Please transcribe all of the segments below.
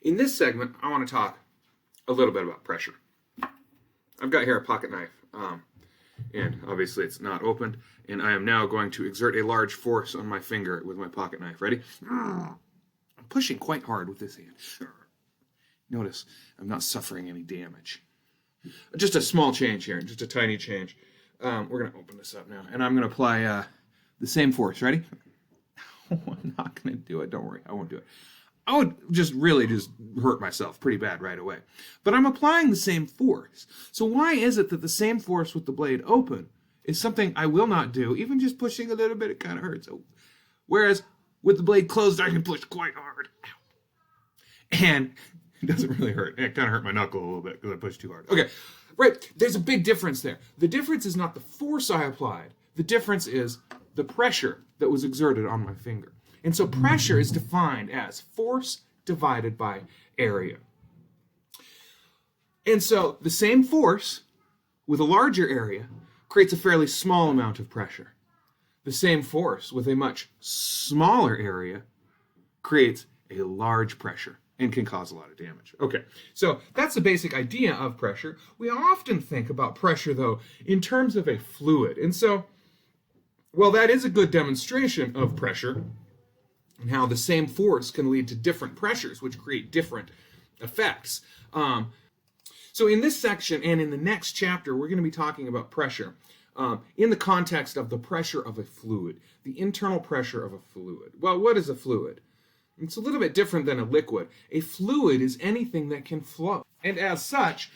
In this segment, I want to talk a little bit about pressure. I've got here a pocket knife, and obviously it's not opened, and I am now going to exert a large force on my finger with my pocket knife. Ready? I'm pushing quite hard with this hand. Notice I'm not suffering any damage. Just a small change here, just a tiny change. We're going to open this up now, and I'm going to apply the same force. Ready? I'm not going to do it. Don't worry, I won't do it. I would just hurt myself pretty bad right away. But I'm applying the same force. So why is it that the same force with the blade open is something I will not do? Even just pushing a little bit, it kind of hurts. Whereas with the blade closed, I can push quite hard. And it doesn't really hurt. It kind of hurt my knuckle a little bit because I pushed too hard. Okay, right. There's a big difference there. The difference is not the force I applied. The difference is the pressure that was exerted on my finger. And so pressure is defined as force divided by area. And so the same force with a larger area creates a fairly small amount of pressure. The same force with a much smaller area creates a large pressure and can cause a lot of damage. Okay, so that's the basic idea of pressure. We often think about pressure, though, in terms of a fluid. And so, well, that is a good demonstration of pressure, and how the same force can lead to different pressures, which create different effects. So in this section and in the next chapter, we're going to be talking about pressure in the context of the pressure of a fluid, the internal pressure of a fluid. Well, what is a fluid? It's a little bit different than a liquid. A fluid is anything that can flow. And as such,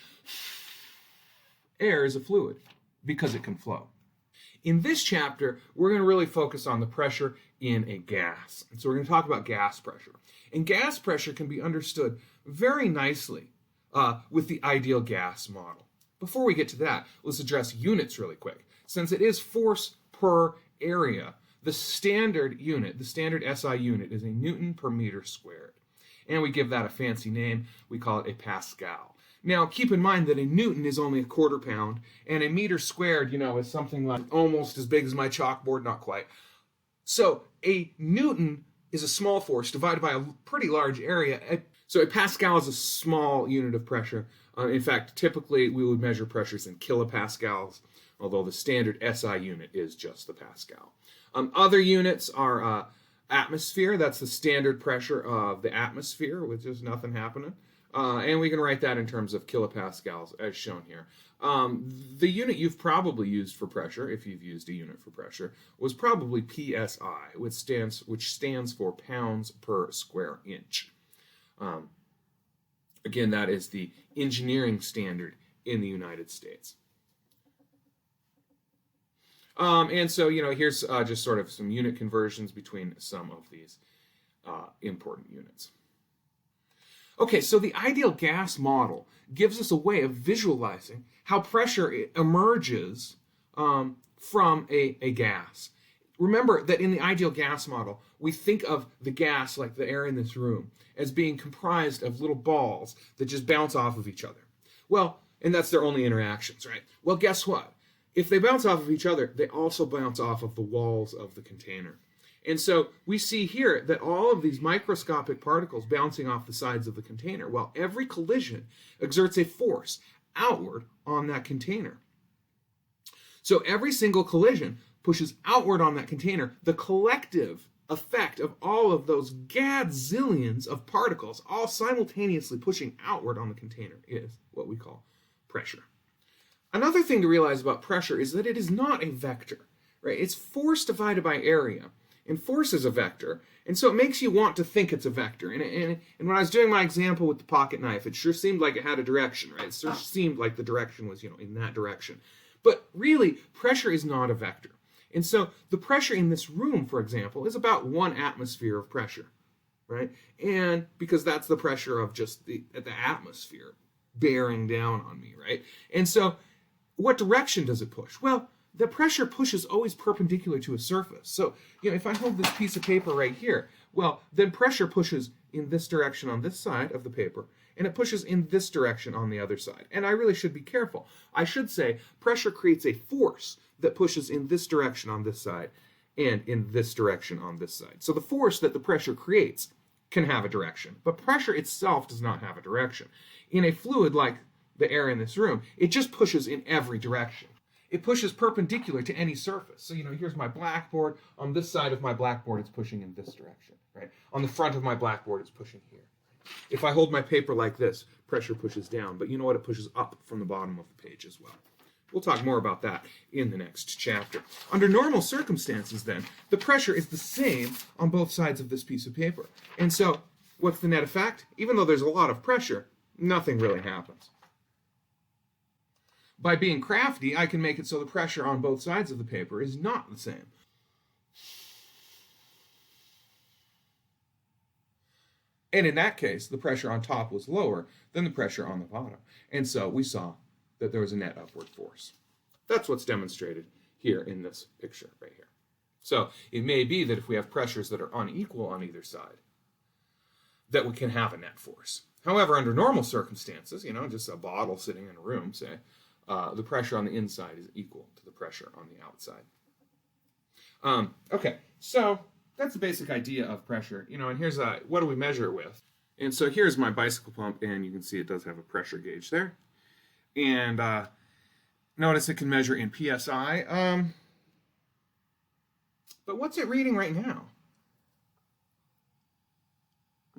air is a fluid because it can flow. In this chapter, we're going to really focus on the pressure in a gas. And so we're going to talk about gas pressure. And gas pressure can be understood very nicely with the ideal gas model. Before we get to that, let's address units really quick. Since it is force per area, the standard unit, the standard SI unit, is a Newton per meter squared. And we give that a fancy name. We call it a Pascal. Now, keep in mind that a Newton is only a quarter pound, and a meter squared, is something like almost as big as my chalkboard, not quite. So a Newton is a small force divided by a pretty large area. So a Pascal is a small unit of pressure. In fact, typically we would measure pressures in kilopascals, although the standard SI unit is just the Pascal. Other units are atmosphere. That's the standard pressure of the atmosphere, with just nothing happening. And we can write that in terms of kilopascals, as shown here. The unit you've probably used for pressure, if you've used a unit for pressure, was probably PSI, which stands for pounds per square inch. Again, that is the engineering standard in the United States. And so, here's just sort of some unit conversions between some of these important units. Okay, so the ideal gas model gives us a way of visualizing how pressure emerges from a gas. Remember that in the ideal gas model, we think of the gas, like the air in this room, as being comprised of little balls that just bounce off of each other. Well, and that's their only interactions, right? Well, guess what? If they bounce off of each other, they also bounce off of the walls of the container. And so we see here that all of these microscopic particles bouncing off the sides of the container, well, every collision exerts a force outward on that container. So every single collision pushes outward on that container. The collective effect of all of those gadzillions of particles all simultaneously pushing outward on the container is what we call pressure. Another thing to realize about pressure is that it is not a vector, right? It's force divided by area. And force is a vector, and so it makes you want to think it's a vector. And when I was doing my example with the pocket knife, it sure seemed like it had a direction, right? It sure seemed like the direction was, in that direction. But really, pressure is not a vector. And so the pressure in this room, for example, is about 1 atmosphere of pressure, right? And because that's the pressure of just the atmosphere bearing down on me, right? And so what direction does it push? Well, the pressure push is always perpendicular to a surface. So, if I hold this piece of paper right here, well, then pressure pushes in this direction on this side of the paper, and it pushes in this direction on the other side. And I really should be careful. I should say pressure creates a force that pushes in this direction on this side and in this direction on this side. So the force that the pressure creates can have a direction, but pressure itself does not have a direction. In a fluid like the air in this room, it just pushes in every direction. It pushes perpendicular to any surface. So, here's my blackboard. On this side of my blackboard, it's pushing in this direction, right? On the front of my blackboard, it's pushing here. If I hold my paper like this, pressure pushes down, but you know what? It pushes up from the bottom of the page as well. We'll talk more about that in the next chapter. Under normal circumstances, then, the pressure is the same on both sides of this piece of paper. And so, what's the net effect? Even though there's a lot of pressure, nothing really happens. By being crafty, I can make it so the pressure on both sides of the paper is not the same. And in that case, the pressure on top was lower than the pressure on the bottom. And so we saw that there was a net upward force. That's what's demonstrated here in this picture right here. So it may be that if we have pressures that are unequal on either side, that we can have a net force. However, under normal circumstances, just a bottle sitting in a room, say, the pressure on the inside is equal to the pressure on the outside. Okay, so that's the basic idea of pressure. And here's what do we measure it with? And so here's my bicycle pump, and you can see it does have a pressure gauge there. And notice it can measure in PSI. But what's it reading right now?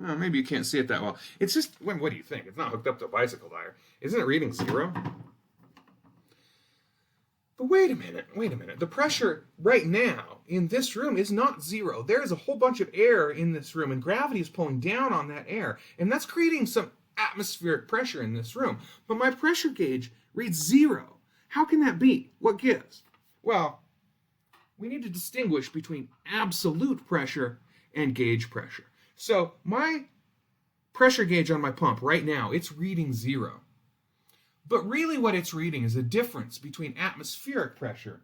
Oh, maybe you can't see it that well. It's just, what do you think? It's not hooked up to a bicycle tire. Isn't it reading 0? But wait a minute. The pressure right now in this room is not 0. There is a whole bunch of air in this room, and gravity is pulling down on that air. And that's creating some atmospheric pressure in this room. But my pressure gauge reads 0. How can that be? What gives? Well, we need to distinguish between absolute pressure and gauge pressure. So my pressure gauge on my pump right now, it's reading 0. But really what it's reading is a difference between atmospheric pressure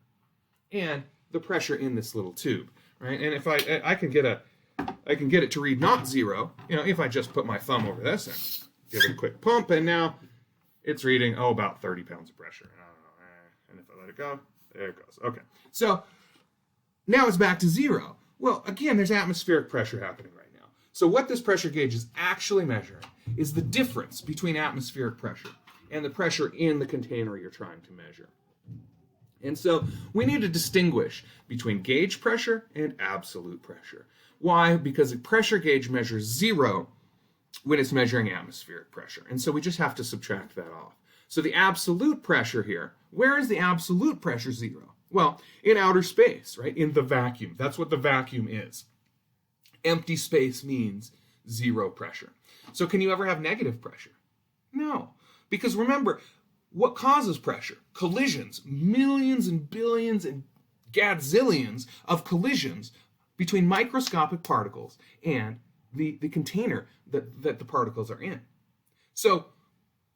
and the pressure in this little tube, right? And if I can get it to read not 0, if I just put my thumb over this and give it a quick pump, and now it's reading, about 30 pounds of pressure. And if I let it go, there it goes. Okay, so now it's back to 0. Well, again, there's atmospheric pressure happening right now. So what this pressure gauge is actually measuring is the difference between atmospheric pressure and the pressure in the container you're trying to measure. And so we need to distinguish between gauge pressure and absolute pressure. Why? Because a pressure gauge measures 0 when it's measuring atmospheric pressure. And so we just have to subtract that off. So the absolute pressure here, where is the absolute pressure 0? Well, in outer space, right? In the vacuum. That's what the vacuum is. Empty space means 0 pressure. So can you ever have negative pressure? No. Because remember, what causes pressure? Collisions. Millions and billions and gazillions of collisions between microscopic particles and the container that the particles are in. So,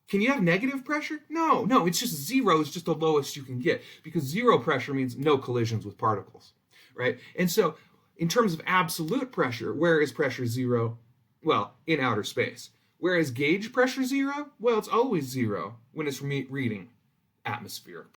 can you have negative pressure? No, it's just 0 is just the lowest you can get, because 0 pressure means no collisions with particles, right? And so, in terms of absolute pressure, where is pressure 0? Well, in outer space. Whereas gauge pressure 0, well, it's always 0 when it's reading atmospheric